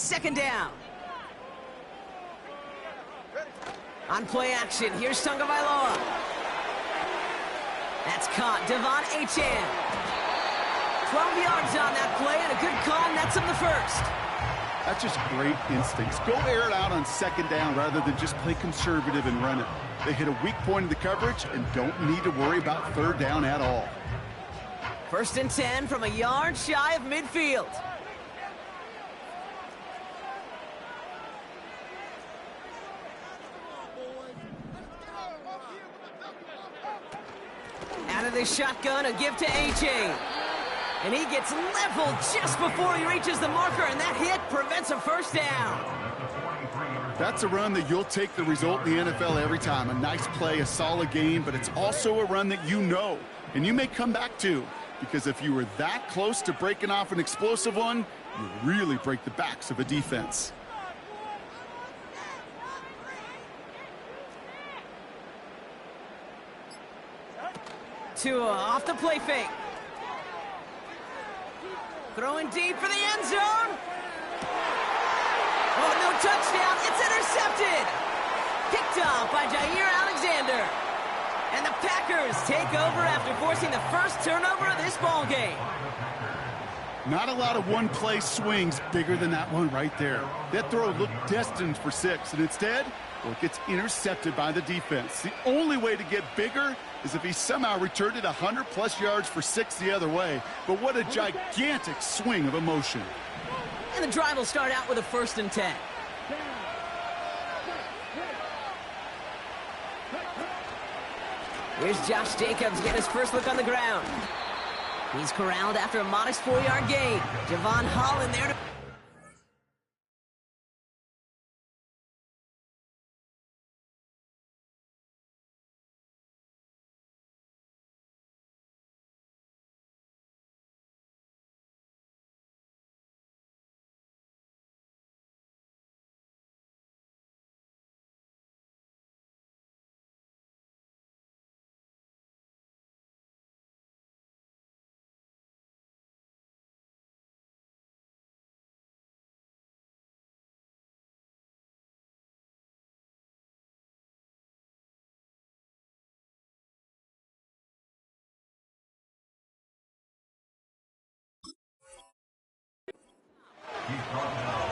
second down. On play action, here's Tagovailoa. That's caught. Devon Achane. 12 yards on that play, and a good call nets him the first. That's just great instincts. Go air it out on second down rather than just play conservative and run it. They hit a weak point in the coverage and don't need to worry about third down at all. First and 10 from a yard shy of midfield. Out of the shotgun, a give to Achane. And he gets leveled just before he reaches the marker, and that hit prevents a first down. That's a run that you'll take the result in the NFL every time. A nice play, a solid game, but it's also a run that you know, and you may come back to, because if you were that close to breaking off an explosive one, you really break the backs of a defense. Tua off the play fake. Throwing deep for the end zone. Oh, no touchdown. It's intercepted. Picked off by Jair Alexander. And the Packers take over after forcing the first turnover of this ball game. Not a lot of one-play swings bigger than that one right there. That throw looked destined for 6, and instead, well, it gets intercepted by the defense. The only way to get bigger is if he somehow returned it 100-plus yards for 6 the other way. But what a gigantic swing of emotion. And the drive will start out with a first and 10. Here's Josh Jacobs getting his first look on the ground. He's corralled after a modest 4-yard gain. Javon Holland there to...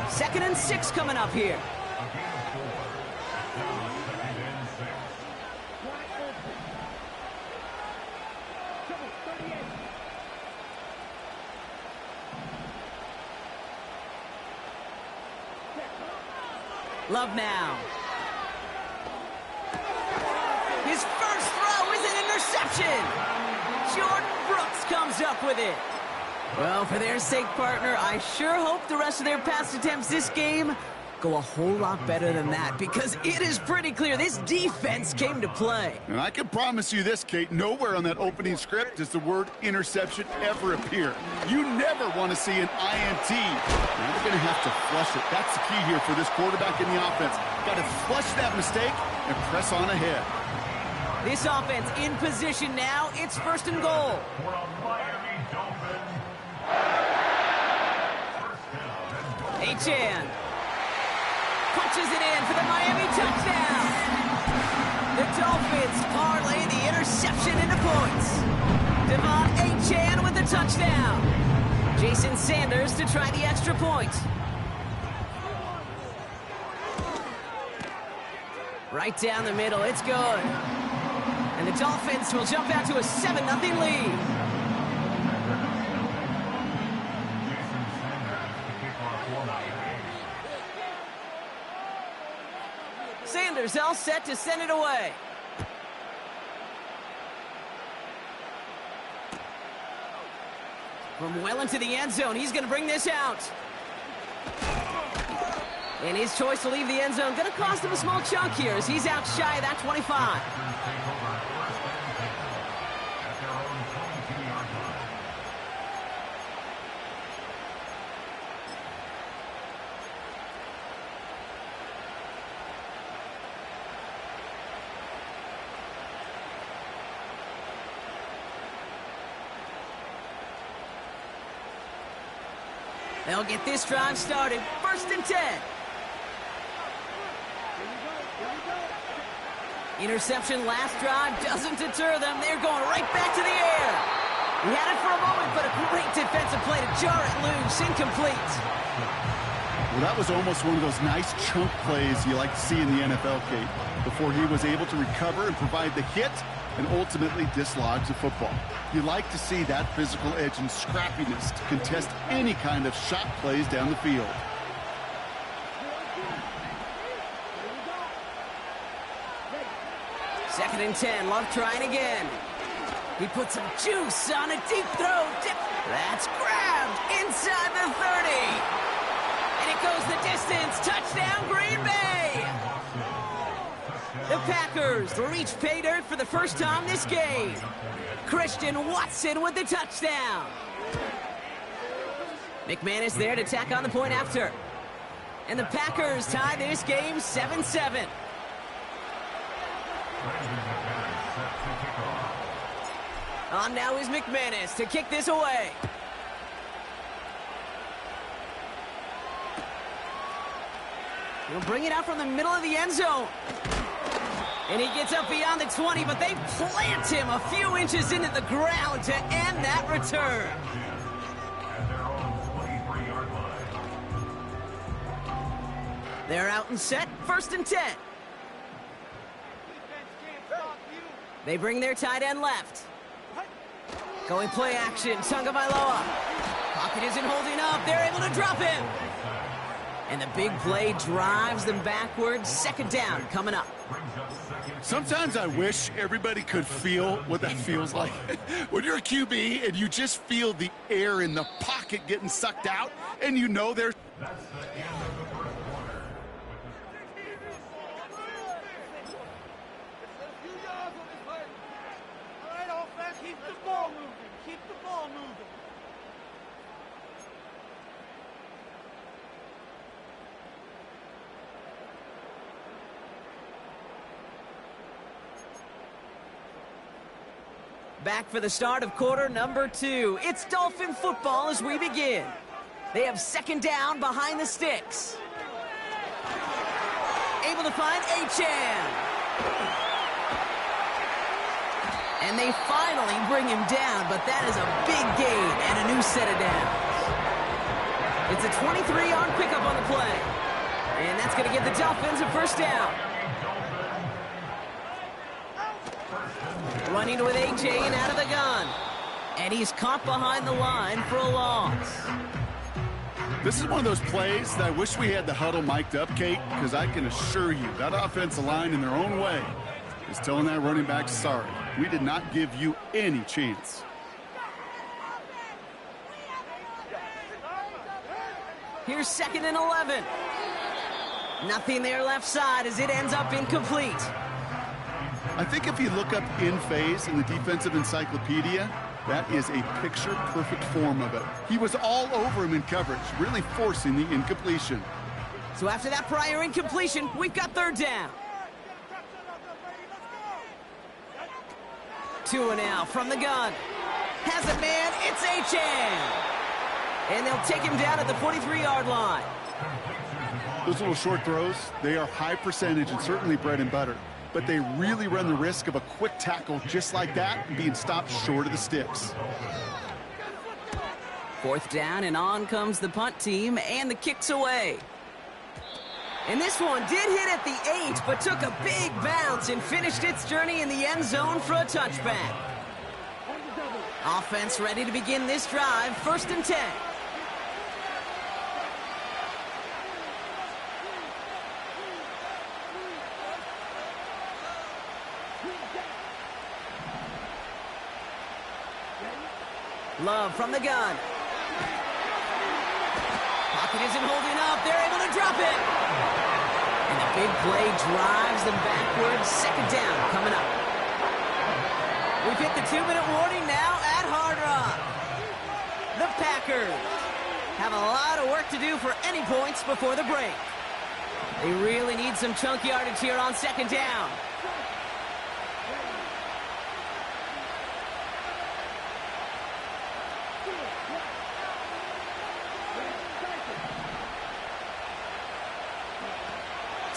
Second and 6 coming up here. Love now. His first throw is an interception. Jordan Brooks comes up with it. Well, for their sake, partner, I sure hope the rest of their pass attempts this game go a whole lot better than that, because it is pretty clear this defense came to play. And I can promise you this, Kate, nowhere on that opening script does the word interception ever appear. You never want to see an INT. Now they're going to have to flush it. That's the key here for this quarterback in the offense. Got to flush that mistake and press on ahead. This offense in position now. It's first and goal. Achane punches it in for the Miami touchdown. The Dolphins parlay the interception into points. Devon Achane with the touchdown. Jason Sanders to try the extra point. Right down the middle, it's good. And the Dolphins will jump out to a 7-0 lead. Sanders all set to send it away. From well into the end zone, he's going to bring this out. And his choice to leave the end zone going to cost him a small chunk here as he's out shy of that 25. They'll get this drive started. 1st and 10. Interception last drive doesn't deter them. They're going right back to the air. He had it for a moment, but a great defensive play to jar it loose. Incomplete. Well, that was almost one of those nice chunk plays you like to see in the NFL, Kate, before he was able to recover and provide the hit and ultimately dislodge the football. You like to see that physical edge and scrappiness to contest any kind of shot plays down the field. Second and 10. Love trying again. He puts some juice on a deep throw. That's grabbed inside the 30. And it goes the distance. Touchdown, Green Bay. The Packers reach pay dirt for the first time this game. Christian Watson with the touchdown. McManus there to tack on the point after. And the Packers tie this game 7-7. On now is McManus to kick this away. He'll bring it out from the middle of the end zone. And he gets up beyond the 20, but they plant him a few inches into the ground to end that return. They're out and set, 1st and 10. They bring their tight end left. Going play action, Tagovailoa. Pocket isn't holding up, they're able to drop him. And the big play drives them backwards. 2nd down coming up. Sometimes I wish everybody could feel what that feels like. When you're a QB and you just feel the air in the pocket getting sucked out, and you know there's... Keep the ball moving. Keep the ball moving. Back for the start of quarter number 2. It's Dolphin football as we begin. They have 2nd down behind the sticks. Able to find Achane. And they finally bring him down, but that is a big gain and a new set of downs. It's a 23-yard pickup on the play. And that's going to give the Dolphins a 1st down. Running with Achane out of the gun. And he's caught behind the line for a loss. This is one of those plays that I wish we had the huddle mic'd up, Kate, because I can assure you that offensive line in their own way is telling that running back, sorry, we did not give you any chance. Here's 2nd and 11. Nothing there left side as it ends up incomplete. I think if you look up in phase in the defensive encyclopedia, that is a picture-perfect form of it. He was all over him in coverage, really forcing the incompletion. So after that prior incompletion, we've got 3rd down. 2 now from the gun. Has it, man. It's Achane. And they'll take him down at the 43-yard line. Those little short throws, they are high percentage and certainly bread and butter. But they really run the risk of a quick tackle just like that and being stopped short of the sticks. 4th down, and on comes the punt team, and the kick's away. And this one did hit at the 8, but took a big bounce and finished its journey in the end zone for a touchback. Offense ready to begin this drive, 1st and 10. Love from the gun. Pocket isn't holding up. They're able to drop it. And the big play drives them backwards. 2nd down coming up. We've hit the 2-minute warning now at Hard Rock. The Packers have a lot of work to do for any points before the break. They really need some chunk yardage here on 2nd down.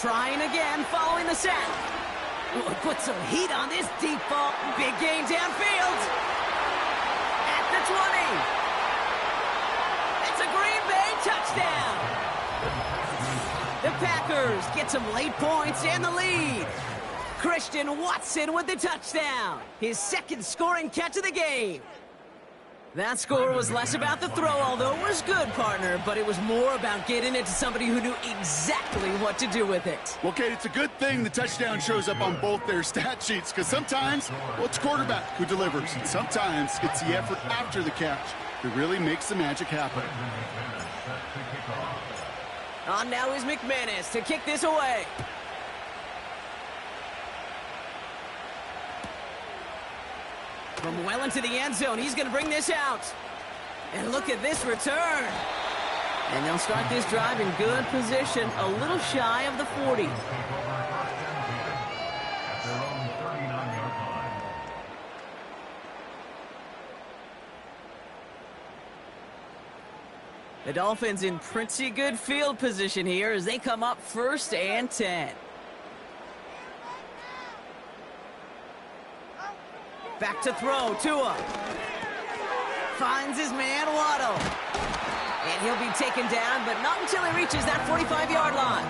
Trying again, following the sack. Ooh, put some heat on this deep ball. Big gain downfield. At the 20. It's a Green Bay touchdown. The Packers get some late points and the lead. Christian Watson with the touchdown. His second scoring catch of the game. That score was less about the throw, although it was good, partner, but it was more about getting it to somebody who knew exactly what to do with it. Well, Kate, it's a good thing the touchdown shows up on both their stat sheets, because sometimes, well, it's quarterback who delivers, and sometimes it's the effort after the catch that really makes the magic happen. On now is McManus to kick this away. From well into the end zone, he's going to bring this out. And look at this return. And they'll start this drive in good position, a little shy of the 40. The Dolphins in pretty good field position here as they come up 1st and 10. Back to throw, Tua. Finds his man, Waddle. And he'll be taken down, but not until he reaches that 45-yard line.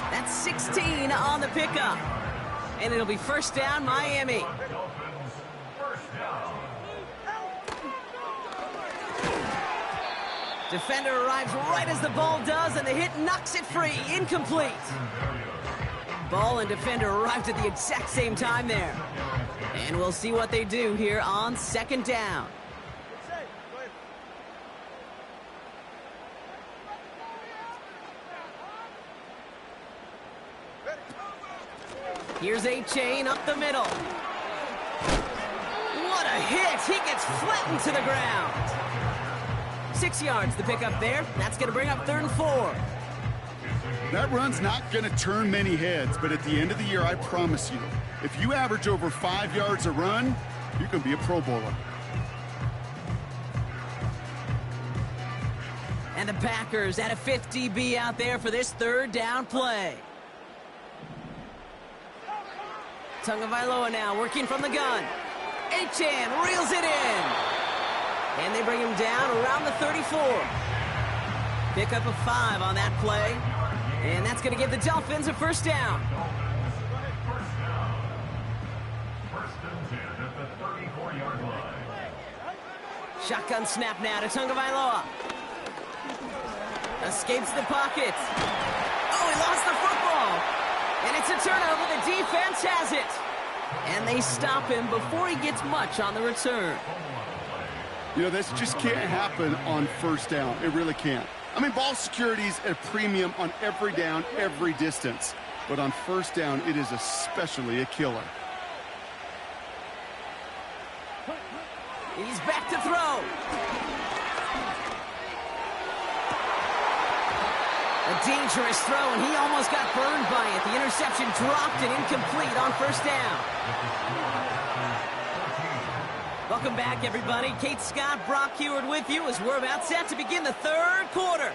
That's 16 on the pickup. And it'll be 1st down, Miami. Defender arrives right as the ball does, and the hit knocks it free. Incomplete. Ball and defender arrived at the exact same time there. And we'll see what they do here on 2nd down. Here's a chain up the middle. What a hit! He gets flattened to the ground. 6 yards the pickup there. That's going to bring up 3rd and 4. That run's not going to turn many heads, but at the end of the year, I promise you, if you average over 5 yards a run, you can be a Pro Bowler. And the Packers at a 50 DB out there for this 3rd down play. Tagovailoa now working from the gun. Achane reels it in. And they bring him down around the 34. Pick up a 5 on that play. And that's going to give the Dolphins a 1st down. Shotgun snap now to Tagovailoa. Escapes the pocket. Oh, he lost the football. And it's a turnover. The defense has it. And they stop him before he gets much on the return. You know, this just can't happen on 1st down. It really can't. I mean, ball security's at a premium on every down, every distance. But on 1st down, it is especially a killer. He's back to throw. A dangerous throw, and he almost got burned by it. The interception dropped and incomplete on 1st down. Welcome back, everybody. Kate Scott, Brock Heward with you as we're about set to begin the 3rd quarter.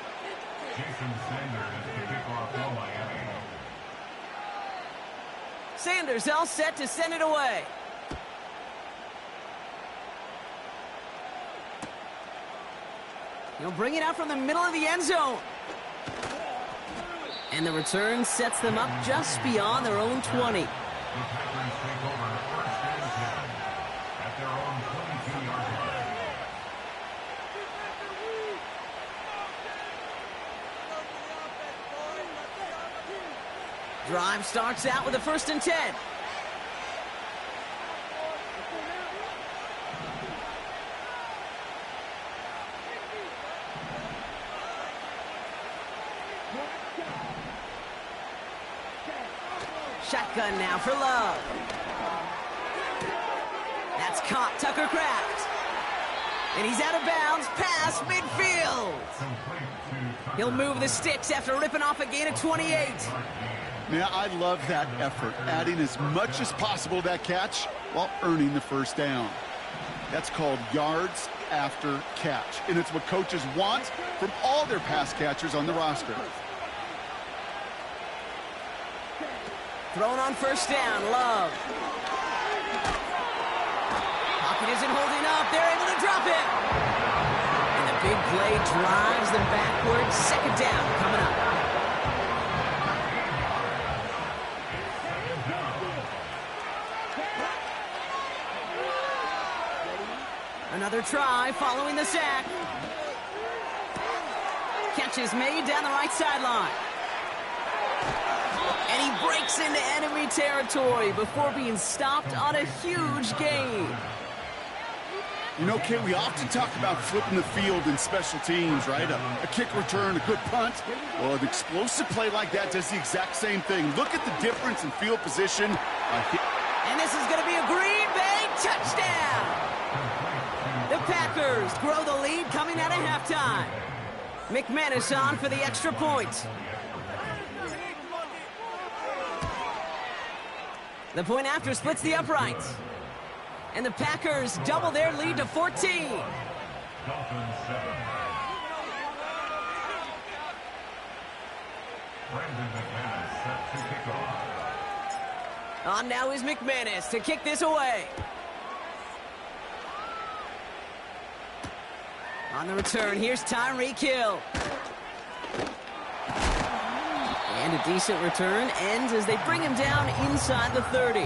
Sanders all set to send it away. He'll bring it out from the middle of the end zone. And the return sets them up just beyond their own 20. Drive starts out with a 1st and 10. Shotgun now for Love. That's caught, Tucker Kraft. And he's out of bounds, past midfield. He'll move the sticks after ripping off a gain of 28. Yeah, I love that effort, adding as much as possible to that catch while earning the 1st down. That's called yards after catch, and it's what coaches want from all their pass catchers on the roster. Thrown on first down, Love. Pocket isn't holding up. They're able to drop it. And the big play drives them backwards. Second down coming up. Another try following the sack. Catch is made down the right sideline. And he breaks into enemy territory before being stopped on a huge gain. You know, Kate, we often talk about flipping the field in special teams, right? A kick return, a good punt. Well, an explosive play like that does the exact same thing. Look at the difference in field position. And this is going to be a Green Bay touchdown. The Packers grow the lead coming out of halftime. McManus on for the extra point. The point after splits the uprights. And the Packers double their lead to 14. On now is McManus to kick this away. On the return, here's Tyreek Hill. And a decent return ends as they bring him down inside the 30.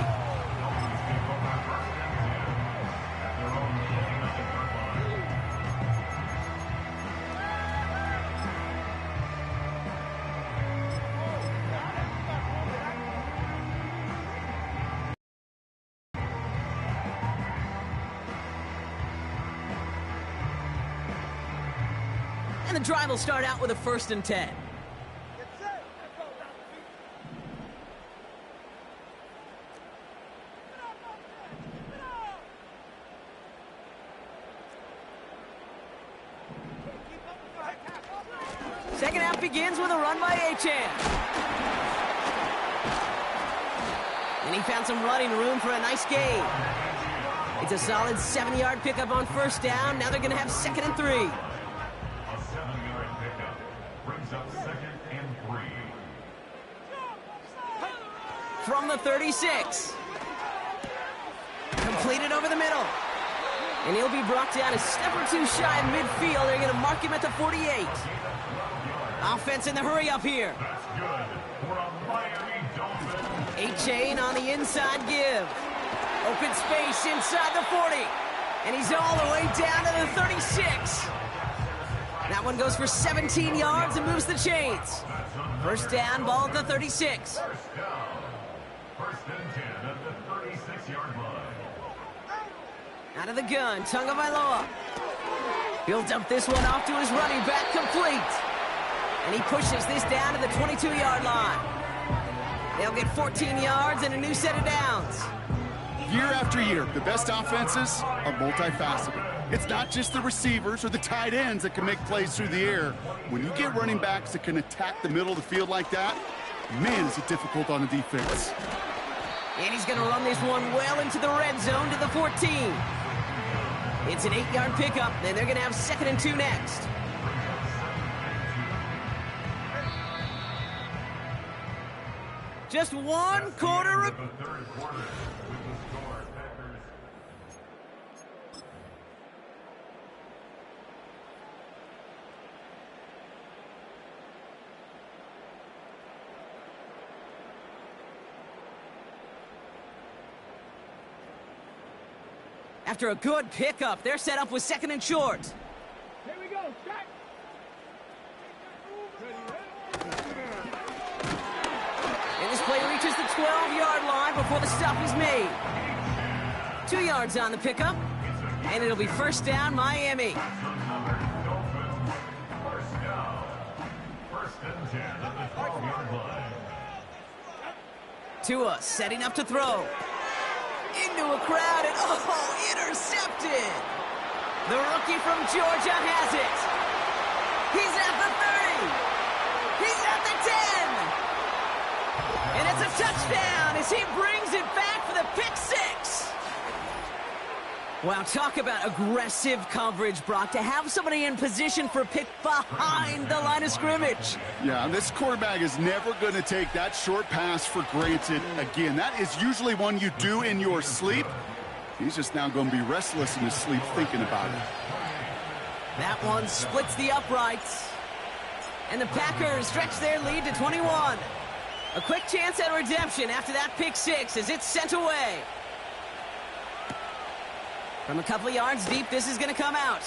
And the drive will start out with a 1st and 10. Second half begins with a run by Achane. And he found some running room for a nice gain. It's a solid 7-yard pickup on first down. Now they're going to have 2nd and 3. A 7-yard pickup brings up 2nd and 3. From the 36. Completed over the middle. And he'll be brought down a step or two shy of midfield. They're going to mark him at the 48. Offense in the hurry up here. That's good for a Miami Dolphin. Achane on the inside give. Open space inside the 40. And he's all the way down to the 36. That one goes for 17 yards and moves the chains. First down, ball at the 36. First down. 1st and 10 at the 36-yard line. Out of the gun, Tagovailoa. He'll dump this one off to his running back, complete. And he pushes this down to the 22-yard line. They'll get 14 yards and a new set of downs. Year after year, the best offenses are multifaceted. It's not just the receivers or the tight ends that can make plays through the air. When you get running backs that can attack the middle of the field like that, man, is it difficult on the defense. And he's going to run this one well into the red zone to the 14. It's an 8-yard pickup, and they're going to have 2nd and 2 next. Just one quarter. The third quarter with the score. Packers. After a good pickup, they're set up with 2nd and short. Here we go. Strike. And this play reaches the 12-yard line before the stop is made. 2 yards on the pickup, and it'll be first down, Miami. First down. 1st and 10 at the 12-yard line. Tua setting up to throw. Into a crowd, and intercepted. The rookie from Georgia has it. He's at the 30. He's at the 10. And it's a touchdown as he brings it back for the pick 6. Wow, talk about aggressive coverage, Brock, to have somebody in position for a pick behind the line of scrimmage. Yeah, this quarterback is never going to take that short pass for granted again. That is usually one you do in your sleep. He's just now going to be restless in his sleep thinking about it. That one splits the uprights. And the Packers stretch their lead to 21. A quick chance at redemption after that pick six as it's sent away. From a couple of yards deep, this is going to come out.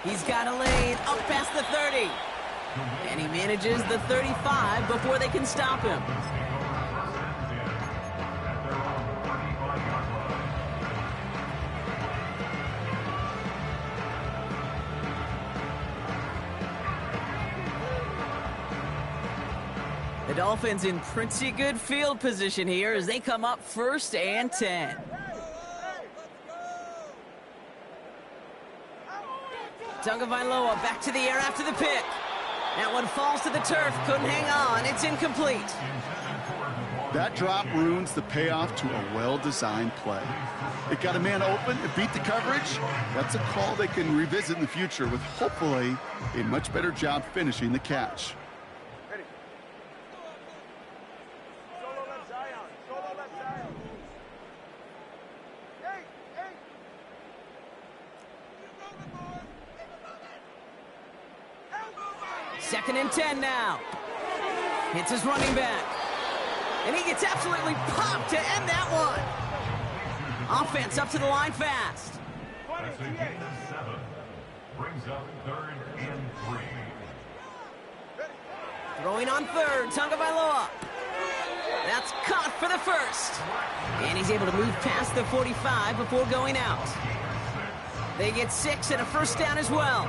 He's got a lane up past the 30. And he manages the 35 before they can stop him. The Dolphins in pretty good field position here as they come up 1st and 10. Tagovailoa back to the air after the pick. That one falls to the turf. Couldn't hang on. It's incomplete. That drop ruins the payoff to a well-designed play. It got a man open. It beat the coverage. That's a call they can revisit in the future with hopefully a much better job finishing the catch. Second and 10 now. Hits his running back. And he gets absolutely popped to end that one. Offense up to the line fast. That's a gain of 7. Brings up 3rd and 3. Throwing on 3rd, Tagovailoa. That's caught for the first. And he's able to move past the 45 before going out. They get 6 and a first down as well.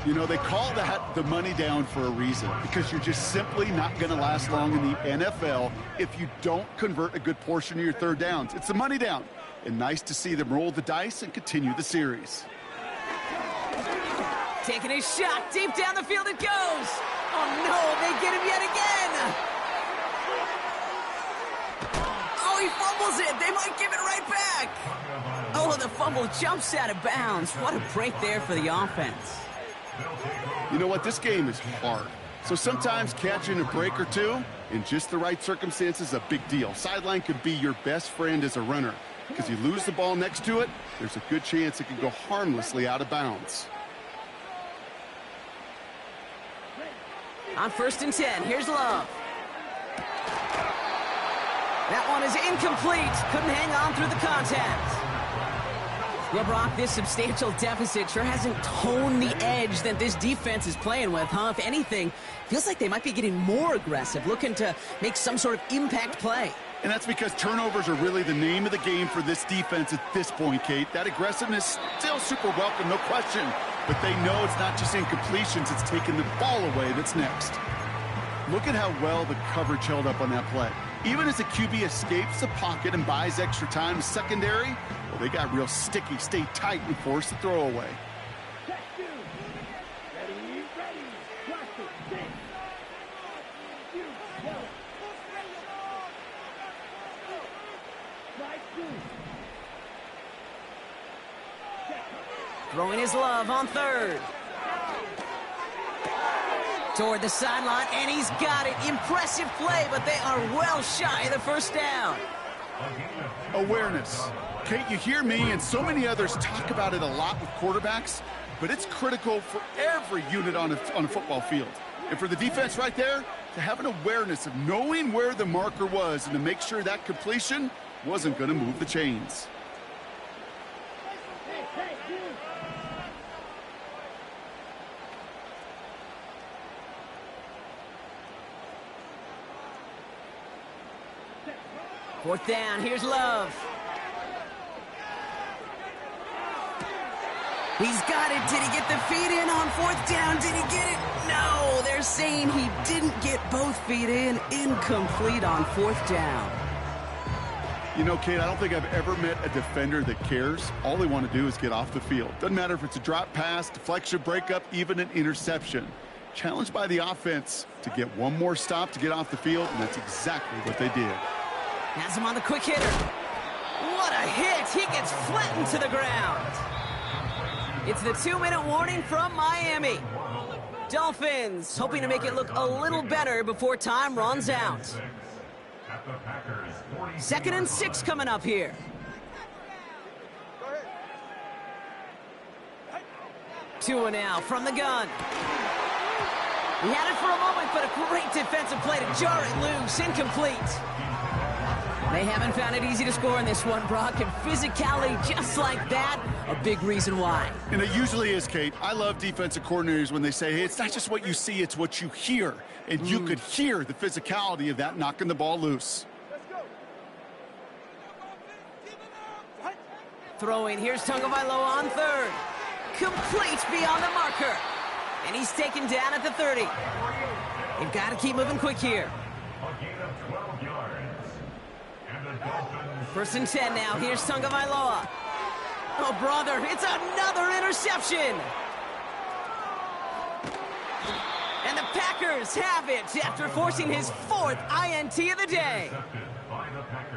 You know, they call that the money down for a reason, because you're just simply not going to last long in the NFL if you don't convert a good portion of your third downs. It's the money down. And nice to see them roll the dice and continue the series. Taking his shot. Deep down the field it goes. Oh, no, they get him yet again. Oh, he fumbles it. They might give it right back. Oh, the fumble jumps out of bounds. What a break there for the offense. You know what? This game is hard. So sometimes catching a break or two in just the right circumstances is a big deal. Sideline could be your best friend as a runner, because you lose the ball next to it, there's a good chance it can go harmlessly out of bounds. On 1st and 10, here's Love. That one is incomplete. Couldn't hang on through the contact. Well, Brock, this substantial deficit sure hasn't toned the edge that this defense is playing with, huh? If anything, feels like they might be getting more aggressive, looking to make some sort of impact play. And that's because turnovers are really the name of the game for this defense at this point, Kate. That aggressiveness still super welcome, no question. But they know it's not just incompletions, it's taking the ball away that's next. Look at how well the coverage held up on that play. Even as the QB escapes the pocket and buys extra time in secondary, well, they got real sticky, stay tight, and force the throwaway. Throwing his Love on 3rd. Toward the sideline, and he's got it. Impressive play, but they are well shy of the first down. Awareness. Kate, you hear me and so many others talk about it a lot with quarterbacks, but it's critical for every unit on a football field. And for the defense right there, to have an awareness of knowing where the marker was and to make sure that completion wasn't going to move the chains. Fourth down, here's Love. He's got it. Did he get the feet in on 4th down? Did he get it? No, they're saying he didn't get both feet in. Incomplete on 4th down. You know, Kate, I don't think I've ever met a defender that cares. All they want to do is get off the field. Doesn't matter if it's a drop pass, deflection, breakup, even an interception. Challenged by the offense to get one more stop to get off the field, and that's exactly what they did. Has him on the quick hitter. What a hit! He gets flattened to the ground. It's the 2-minute warning from Miami. Dolphins hoping to make it look a little better before time runs out. 2nd and 6 coming up here. Tua now from the gun. He had it for a moment, but a great defensive play to jar it loose. Incomplete. They haven't found it easy to score in this one, Brock, and physicality just like that, a big reason why. And it usually is, Kate. I love defensive coordinators when they say, hey, it's not just what you see, it's what you hear. And you could hear the physicality of that knocking the ball loose. Throwing, here's Tagovailoa on 3rd. Complete beyond the marker. And he's taken down at the 30. You've got to keep moving quick here. 1st and 10 now. Here's Tagovailoa. Oh, brother, it's another interception. And the Packers have it after forcing his 4th INT of the day.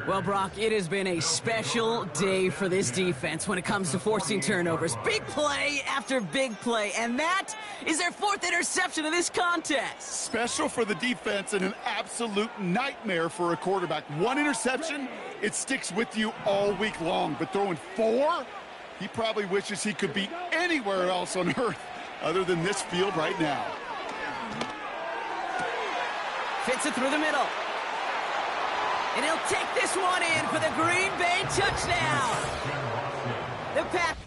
Well, Brock, it has been a special day for this defense when it comes to forcing turnovers. Big play after big play, and that is their 4th interception of this contest. Special for the defense and an absolute nightmare for a quarterback. 1 interception, it sticks with you all week long. But throwing 4, he probably wishes he could be anywhere else on earth other than this field right now. Fits it through the middle. And he'll take this one in for the Green Bay touchdown. The Packers